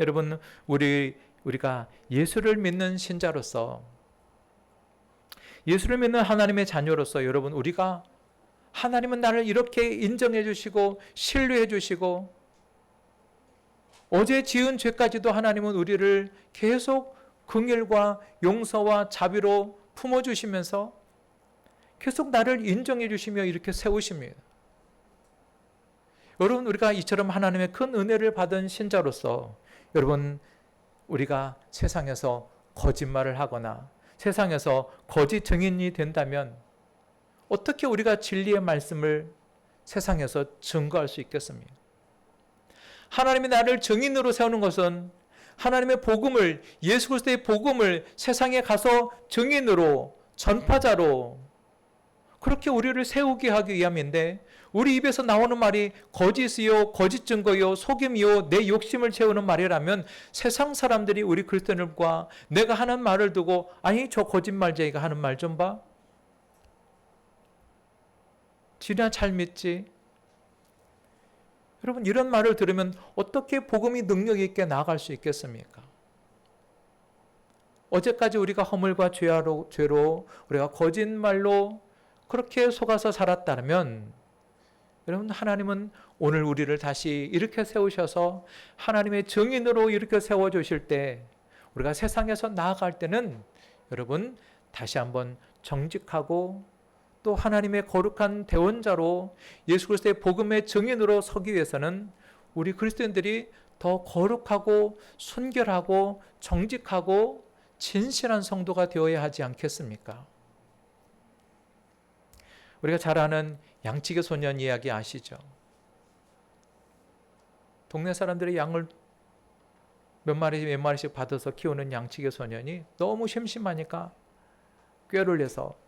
여러분, 우리가 예수를 믿는 신자로서, 예수를 믿는 하나님의 자녀로서, 여러분, 우리가 하나님은 나를 이렇게 인정해 주시고 신뢰해 주시고 어제 지은 죄까지도 하나님은 우리를 계속 긍휼과 용서와 자비로 품어주시면서 계속 나를 인정해 주시며 이렇게 세우십니다. 여러분, 우리가 이처럼 하나님의 큰 은혜를 받은 신자로서, 여러분, 우리가 세상에서 거짓말을 하거나 세상에서 거짓 증인이 된다면 어떻게 우리가 진리의 말씀을 세상에서 증거할 수 있겠습니까? 하나님이 나를 증인으로 세우는 것은 하나님의 복음을, 예수 그리스도의 복음을 세상에 가서 증인으로, 전파자로 그렇게 우리를 세우게 하기 위함인데, 우리 입에서 나오는 말이 거짓이요, 거짓 증거요, 속임이요, 내 욕심을 채우는 말이라면 세상 사람들이 우리 그리스도인들과 내가 하는 말을 두고, 아니 저 거짓말쟁이가 하는 말 좀 봐, 지나 잘 믿지. 여러분, 이런 말을 들으면 어떻게 복음이 능력 있게 나아갈 수 있겠습니까? 어제까지 우리가 허물과 죄로 우리가 거짓말로 그렇게 속아서 살았다면, 여러분, 하나님은 오늘 우리를 다시 일으켜 세우셔서 하나님의 증인으로 일으켜 세워주실 때, 우리가 세상에서 나아갈 때는 여러분 다시 한번 정직하고 또 하나님의 거룩한 대언자로 예수 그리스도의 복음의 증인으로 서기 위해서는 우리 그리스도인들이 더 거룩하고 순결하고 정직하고 진실한 성도가 되어야 하지 않겠습니까? 우리가 잘 아는 양치기 소년 이야기 아시죠? 동네 사람들이 양을 몇 마리씩 받아서 키우는 양치기 소년이 너무 심심하니까 꾀를 내서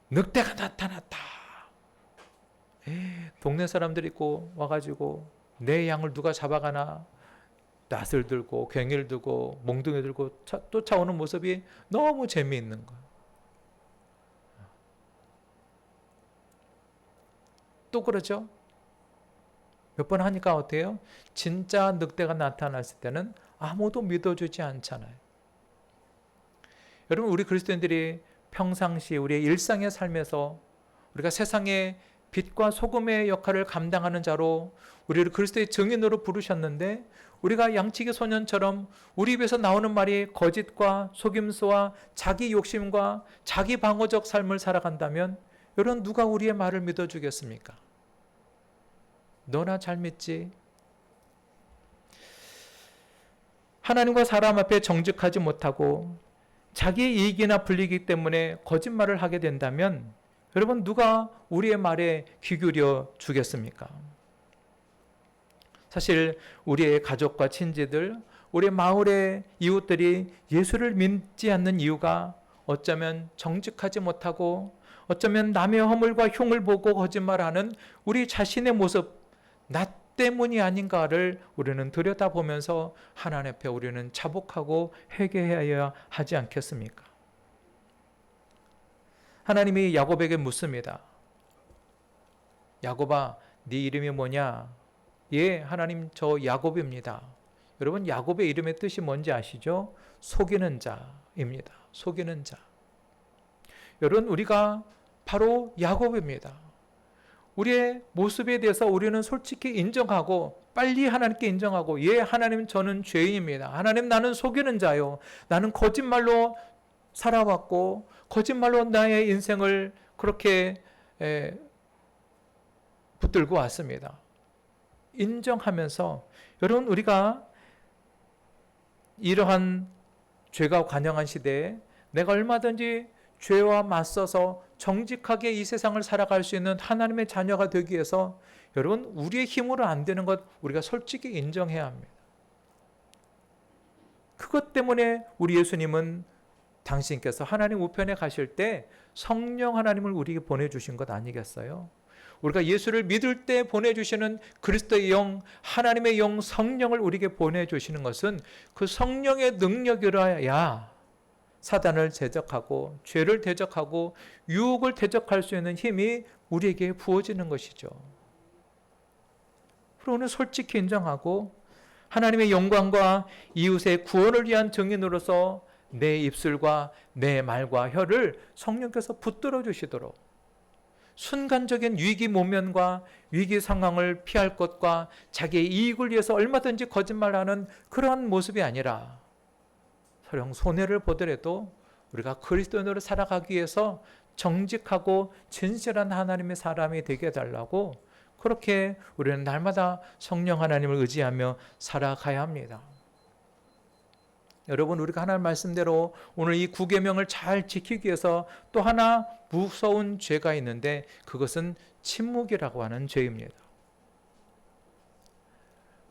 늑대가 나타났다. 동네 사람들이 있고 와가지고 내 양을 누가 잡아가나, 낫을 들고 괭이를 들고 몽둥이 들고 쫓아오는 모습이 너무 재미있는 거야. 또 그러죠. 몇 번 하니까 어때요? 진짜 늑대가 나타났을 때는 아무도 믿어주지 않잖아요. 여러분, 우리 그리스도인들이 평상시 우리의 일상의 삶에서 우리가 세상의 빛과 소금의 역할을 감당하는 자로 우리를 그리스도의 증인으로 부르셨는데, 우리가 양치기 소년처럼 우리 입에서 나오는 말이 거짓과 속임수와 자기 욕심과 자기 방어적 삶을 살아간다면, 여러분, 누가 우리의 말을 믿어주겠습니까? 너나 잘 믿지. 하나님과 사람 앞에 정직하지 못하고 자기 이익이나 불리기 때문에 거짓말을 하게 된다면, 여러분, 누가 우리의 말에 귀 기울여 주겠습니까? 사실 우리의 가족과 친지들, 우리 마을의 이웃들이 예수를 믿지 않는 이유가 어쩌면 정직하지 못하고, 어쩌면 남의 허물과 흉을 보고 거짓말하는 우리 자신의 모습, 나 때문이 아닌가를 우리는 들여다보면서 하나님 앞에 우리는 자복하고 회개해야 하지 않겠습니까? 하나님이 야곱에게 묻습니다. 야곱아, 네 이름이 뭐냐? 예, 하나님, 저 야곱입니다. 여러분, 야곱의 이름의 뜻이 뭔지 아시죠? 속이는 자입니다. 속이는 자. 여러분, 우리가 바로 야곱입니다. 우리의 모습에 대해서 우리는 솔직히 인정하고 빨리 하나님께 인정하고, 예, 하나님, 저는 죄인입니다. 하나님, 나는 속이는 자요. 나는 거짓말로 살아왔고 거짓말로 나의 인생을 그렇게 붙들고 왔습니다. 인정하면서, 여러분, 우리가 이러한 죄가 관영한 시대에 내가 얼마든지 죄와 맞서서 정직하게 이 세상을 살아갈 수 있는 하나님의 자녀가 되기 위해서, 여러분, 우리의 힘으로 안 되는 것 우리가 솔직히 인정해야 합니다. 그것 때문에 우리 예수님은 당신께서 하나님 우편에 가실 때 성령 하나님을 우리에게 보내주신 것 아니겠어요? 우리가 예수를 믿을 때 보내주시는 그리스도의 영, 하나님의 영 성령을 우리에게 보내주시는 것은 그 성령의 능력이라야 사단을 대적하고 죄를 대적하고 유혹을 대적할 수 있는 힘이 우리에게 부어지는 것이죠. 그리고 오늘 솔직히 인정하고 하나님의 영광과 이웃의 구원을 위한 증인으로서 내 입술과 내 말과 혀를 성령께서 붙들어 주시도록 순간적인 위기 모면과 위기 상황을 피할 것과 자기의 이익을 위해서 얼마든지 거짓말하는 그러한 모습이 아니라 설령 손해를 보더라도 우리가 그리스도인으로 살아가기 위해서 정직하고 진실한 하나님의 사람이 되게 해달라고 그렇게 우리는 날마다 성령 하나님을 의지하며 살아가야 합니다. 여러분, 우리가 하나님 말씀대로 오늘 이 9계명을 잘 지키기 위해서 또 하나 무서운 죄가 있는데 그것은 침묵이라고 하는 죄입니다.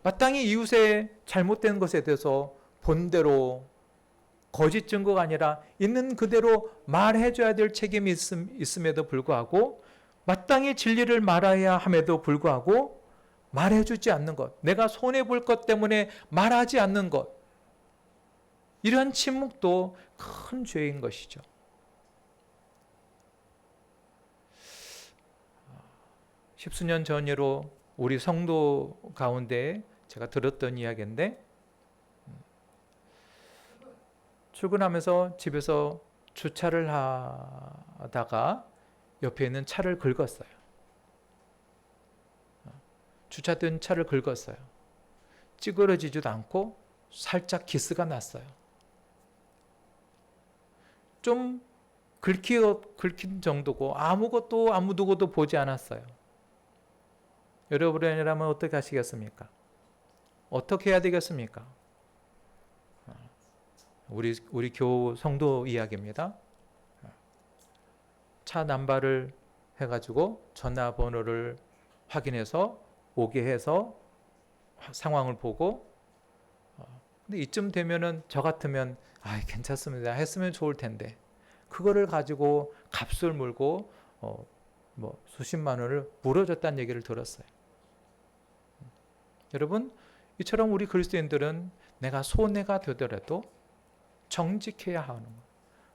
마땅히 이웃의 잘못된 것에 대해서 본대로 거짓 증거가 아니라 있는 그대로 말해줘야 될 책임이 있음에도 불구하고 마땅히 진리를 말해야 함에도 불구하고 말해주지 않는 것, 내가 손해볼 것 때문에 말하지 않는 것, 이러한 침묵도 큰 죄인 것이죠. 십수년 전으로 우리 성도 가운데 제가 들었던 이야기인데 출근하면서 집에서 주차를 하다가 옆에 있는 차를 긁었어요. 주차된 차를 긁었어요. 찌그러지지도 않고 살짝 기스가 났어요. 좀 긁힌 정도고 아무 누구도 보지 않았어요. 여러분이라면 어떻게 하시겠습니까? 어떻게 해야 되겠습니까? 우리 교우 성도 이야기입니다. 차 남발을 해가지고 전화번호를 확인해서 오게 해서 상황을 보고 근데 이쯤 되면은 저 같으면 괜찮습니다 했으면 좋을 텐데 그거를 가지고 값을 물고 수십만 원을 물어줬다는 얘기를 들었어요. 여러분, 이처럼 우리 그리스도인들은 내가 손해가 되더라도 정직해야 하는 거예요.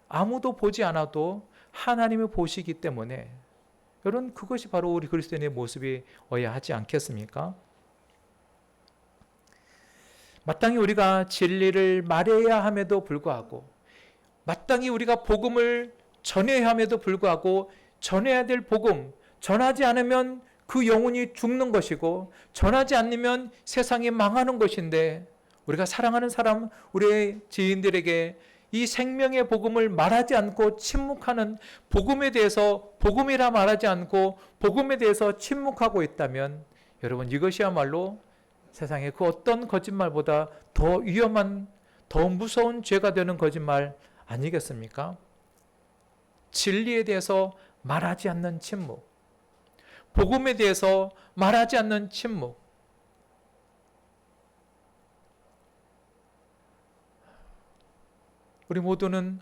아무도 보지 않아도 하나님이 보시기 때문에 여러분, 그것이 바로 우리 그리스도인의 모습이어야 하지 않겠습니까? 마땅히 우리가 진리를 말해야 함에도 불구하고 마땅히 우리가 복음을 전해야 함에도 불구하고 전해야 될 복음, 전하지 않으면 그 영혼이 죽는 것이고 전하지 않으면 세상이 망하는 것인데 우리가 사랑하는 사람, 우리의 지인들에게 이 생명의 복음을 말하지 않고 침묵하는 복음에 대해서 복음이라 말하지 않고 복음에 대해서 침묵하고 있다면 여러분, 이것이야말로 세상에 그 어떤 거짓말보다 더 위험한, 더 무서운 죄가 되는 거짓말 아니겠습니까? 진리에 대해서 말하지 않는 침묵, 복음에 대해서 말하지 않는 침묵. 우리 모두는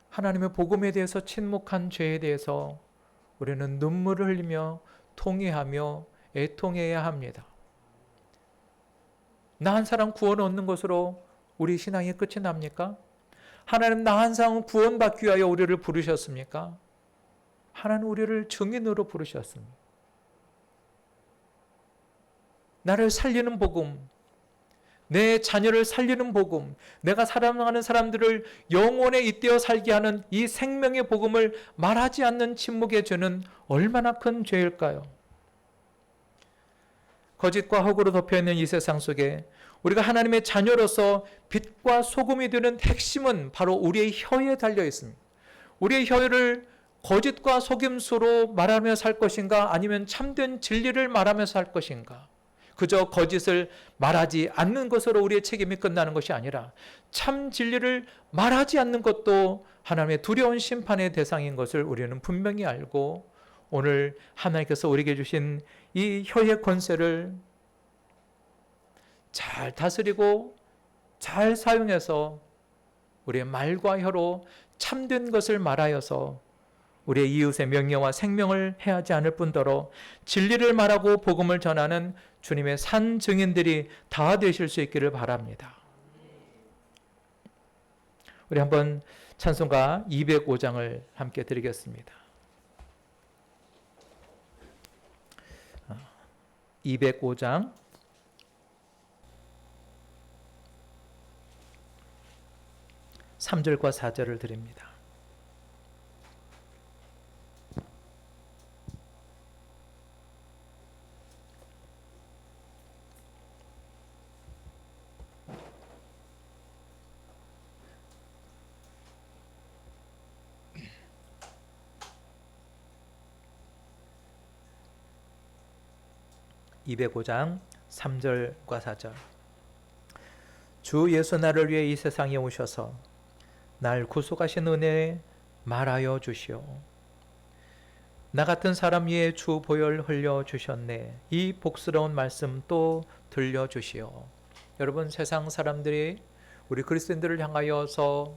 하나님의 복음에 대해서 침묵한 죄에 대해서 우리는 눈물을 흘리며 통회하며 애통해야 합니다. 나 한 사람 구원 얻는 것으로 우리 신앙이 끝이 납니까? 하나님 나 한 사람 구원받기 위하여 우리를 부르셨습니까? 하나님 우리를 증인으로 부르셨습니다. 나를 살리는 복음, 내 자녀를 살리는 복음, 내가 사랑하는 사람들을 영원에 잇대어 살게 하는 이 생명의 복음을 말하지 않는 침묵의 죄는 얼마나 큰 죄일까요? 거짓과 허구로 덮여있는 이 세상 속에 우리가 하나님의 자녀로서 빛과 소금이 되는 핵심은 바로 우리의 혀에 달려 있습니다. 우리의 혀를 거짓과 속임수로 말하며 살 것인가 아니면 참된 진리를 말하며 살 것인가? 그저 거짓을 말하지 않는 것으로 우리의 책임이 끝나는 것이 아니라 참 진리를 말하지 않는 것도 하나님의 두려운 심판의 대상인 것을 우리는 분명히 알고 오늘 하나님께서 우리에게 주신 이 혀의 권세를 잘 다스리고 잘 사용해서 우리의 말과 혀로 참된 것을 말하여서 우리의 이웃의 명예와 생명을 해하지 않을 뿐더러 진리를 말하고 복음을 전하는 주님의 산 증인들이 다 되실 수 있기를 바랍니다. 우리 한번 찬송가 205장을 함께 드리겠습니다. 205장 3절과 4절을 드립니다. (205장) 3절과 4절. 주 예수 나를 위해 이 세상에 오셔서 날 구속하신 은혜에 말하여 주시오. 나 같은 사람 위에 주 보혈 흘려 주셨네. 이 복스러운 말씀 또 들려 주시오. 여러분, 세상 사람들이 우리 그리스도인들을 향하여서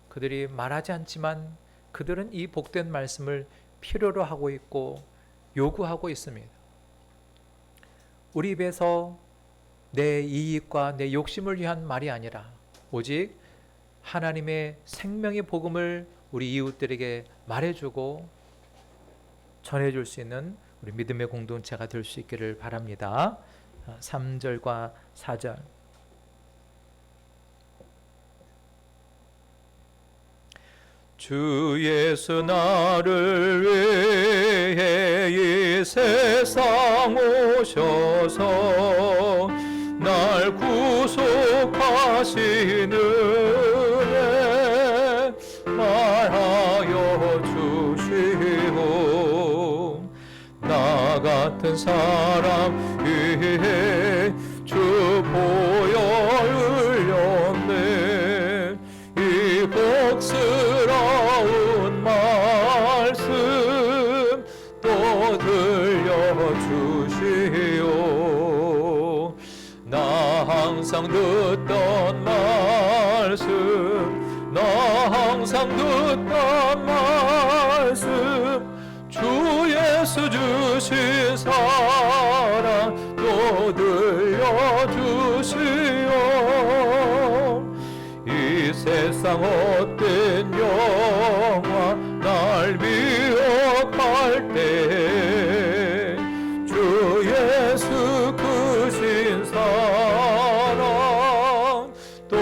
그들이 말하지 않지만 그들은 이 복된 말씀을 필요로 하고 있고 요구하고 있습니다. 우리 입에서 내 이익과 내 욕심을 위한 말이 아니라 오직 하나님의 생명의 복음을 우리 이웃들에게 말해주고 전해줄 수 있는 우리 믿음의 공동체가 될 수 있기를 바랍니다. 3절과 4절. 주 예수 나를 위해 이 세상 오셔서 날 구속하신 은혜 말하여 주시오. 나 같은 사람 위해 주 보혈 흘렸네. 이 복스러운 말씀 또 들려주시오. 나 항상 듣던 말씀, 나 항상 듣던 말씀, 주 예수 주신 사랑 또 들려주시오. 이 세상 헛된 영화 날 미혹할 때 주 예수 크신 사랑 또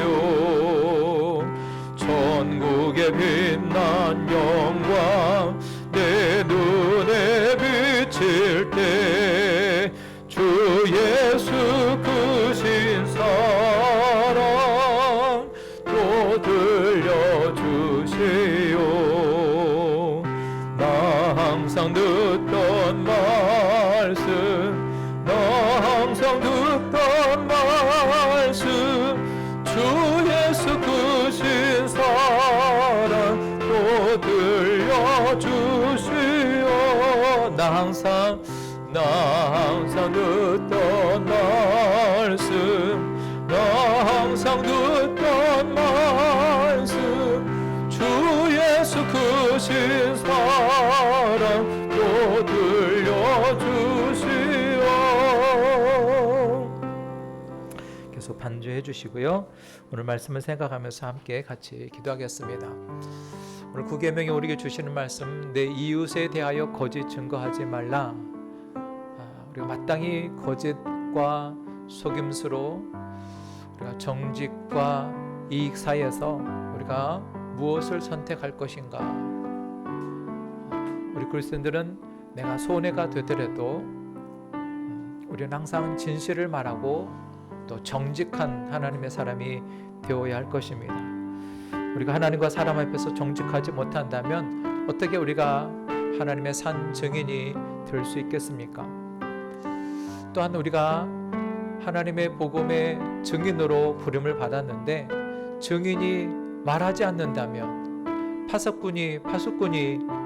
들려주시오. 천국의 빛난 영광 내 눈에 비칠 때 주 예수 크신 사랑 또 들려주시오. 나 항상 듣던 말씀, 나 항상 듣던 말씀, 주 예수 크신 사랑 또 들려주시오. 나 항상 듣던 말씀, 나 항상 듣던 말씀, 주 예수 크신 사랑 또 들려주시오. 계속 반주해 주시고요. 오늘 말씀을 생각하면서 함께 같이 기도하겠습니다. 오늘 구계명이 우리에게 주시는 말씀, 내 이웃에 대하여 거짓 증거하지 말라. 우리가 마땅히 거짓과 속임수로 우리가 정직과 이익 사이에서 우리가 무엇을 선택할 것인가. 우리 그리스도인들은 내가 손해가 되더라도 우리는 항상 진실을 말하고 또 정직한 하나님의 사람이 되어야 할 것입니다. 우리가 하나님과 사람 앞에서 정직하지 못한다면 어떻게 우리가 하나님의 산 증인이 될 수 있겠습니까? 또한 우리가 하나님의 복음의 증인으로 부름을 받았는데 증인이 말하지 않는다면, 파수꾼이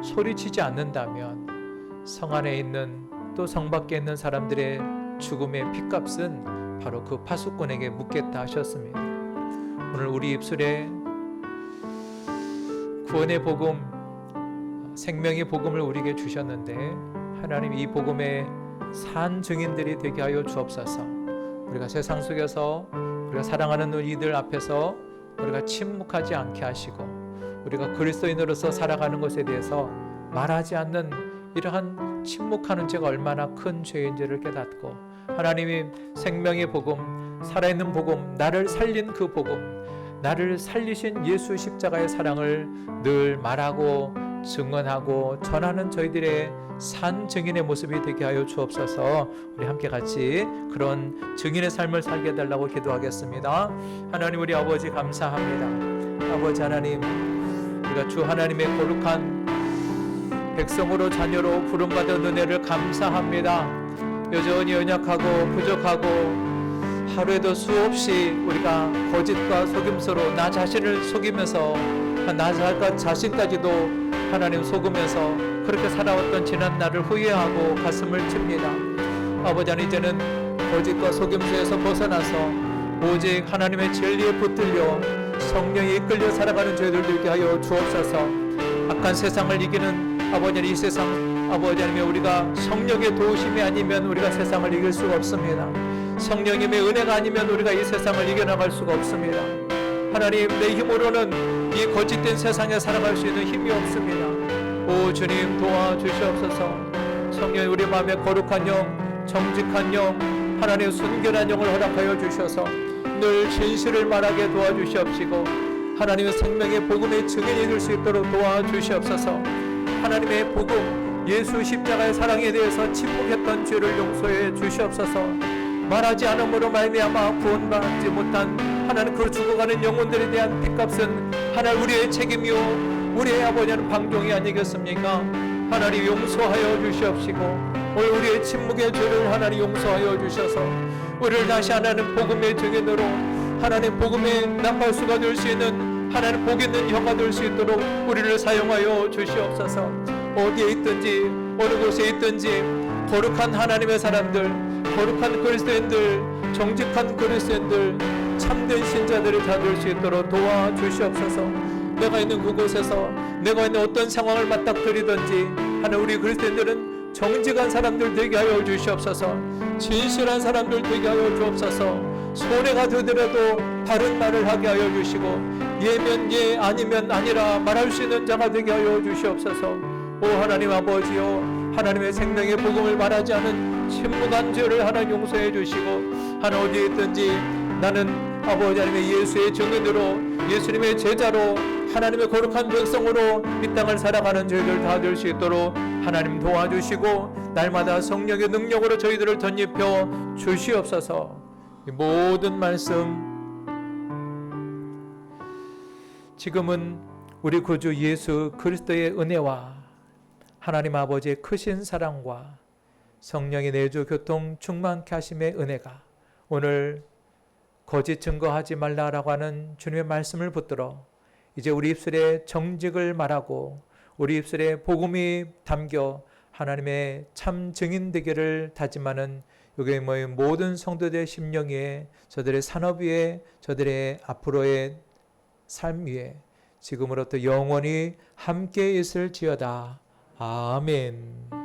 소리치지 않는다면 성 안에 있는 또 성 밖에 있는 사람들의 죽음의 핏값은 바로 그 파수꾼에게 묻겠다 하셨습니다. 오늘 우리 입술에 구원의 복음, 생명의 복음을 우리에게 주셨는데 하나님 이 복음의 산 증인들이 되게 하여 주옵소서. 우리가 세상 속에서 우리가 사랑하는 이들 앞에서 우리가 침묵하지 않게 하시고 우리가 그리스도인으로서 살아가는 것에 대해서 말하지 않는 이러한 침묵하는 죄가 얼마나 큰 죄인지를 깨닫고 하나님이 생명의 복음, 살아있는 복음, 나를 살린 그 복음, 나를 살리신 예수 십자가의 사랑을 늘 말하고 증언하고 전하는 저희들의 산 증인의 모습이 되게 하여 주옵소서. 우리 함께 같이 그런 증인의 삶을 살게 해달라고 기도하겠습니다. 하나님 우리 아버지 감사합니다. 아버지 하나님, 우리가 주 하나님의 거룩한 백성으로 자녀로 부름받은 은혜를 감사합니다. 여전히 연약하고 부족하고 하루에도 수없이 우리가 거짓과 속임수로 나 자신을 속이면서 나 자신까지도 하나님 속으면서 그렇게 살아왔던 지난 날을 후회하고 가슴을 칩니다. 아버지 하나님, 이제는 거짓과 속임수에서 벗어나서 오직 하나님의 진리에 붙들려 성령에 이끌려 살아가는 저희들 되게 하여 주옵소서. 악한 세상을 이기는 아버지 하나님, 이 세상 아버지 하나님, 우리가 성령의 도우심이 아니면 우리가 세상을 이길 수가 없습니다. 성령님의 은혜가 아니면 우리가 이 세상을 이겨나갈 수가 없습니다. 하나님, 내 힘으로는 이 거짓된 세상에 살아갈 수 있는 힘이 없습니다. 오 주님, 도와주시옵소서. 성령 우리 마음에 거룩한 영, 정직한 영, 하나님 순결한 영을 허락하여 주셔서 늘 진실을 말하게 도와주시옵시고 하나님의 생명의 복음의 증인이 될 수 있도록 도와주시옵소서. 하나님의 복음, 예수 십자가의 사랑에 대해서 침묵했던 죄를 용서해 주시옵소서. 말하지 않음으로 말미암아 구원받지 못한 하나님 그 죽어가는 영혼들에 대한 핏값은 하나님 우리의 책임이요 우리의 아버지는 방종이 아니겠습니까? 하나님 용서하여 주시옵시고 오늘 우리의 침묵의 죄를 하나님 용서하여 주셔서 우리를 다시 하나님 복음의 증인으로 하나님 복음의 나팔수가 될 수 있는 하나님 복 있는 혀가 될 수 있도록 우리를 사용하여 주시옵소서. 어디에 있든지 어느 곳에 있든지 거룩한 하나님의 사람들, 거룩한 그리스도인들, 정직한 그리스도인들, 참된 신자들이 다 될 수 있도록 도와주시옵소서. 내가 있는 그곳에서 내가 있는 어떤 상황을 맞닥뜨리든지 하나님 우리 그리스도인들은 정직한 사람들 되게 하여 주시옵소서. 진실한 사람들 되게 하여 주옵소서. 손해가 되더라도 바른 말을 하게 하여 주시고 예면 예 아니면 아니라 말할 수 있는 자가 되게 하여 주시옵소서. 오 하나님 아버지요, 하나님의 생명의 복음을 말하지 않은 침묵한 죄를 하나님 용서해 주시고 하나 어디에 있든지 나는 아버지 하나님의 예수의 증인으로 예수님의 제자로 하나님의 거룩한 백성으로 이 땅을 살아가는 저희들 다 될 수 있도록 하나님 도와주시고 날마다 성령의 능력으로 저희들을 덧입혀 주시옵소서. 이 모든 말씀 지금은 우리 구주 예수 그리스도의 은혜와 하나님 아버지의 크신 사랑과 성령의 내주 교통 충만케 하심의 은혜가 오늘 거짓 증거하지 말라라고 하는 주님의 말씀을 붙들어 이제 우리 입술에 정직을 말하고 우리 입술에 복음이 담겨 하나님의 참 증인 되기를 다짐하는 여기에 모인 모든 성도들의 심령 위에 저들의 산업 위에 저들의 앞으로의 삶 위에 지금으로부터 영원히 함께 있을지어다. 아멘.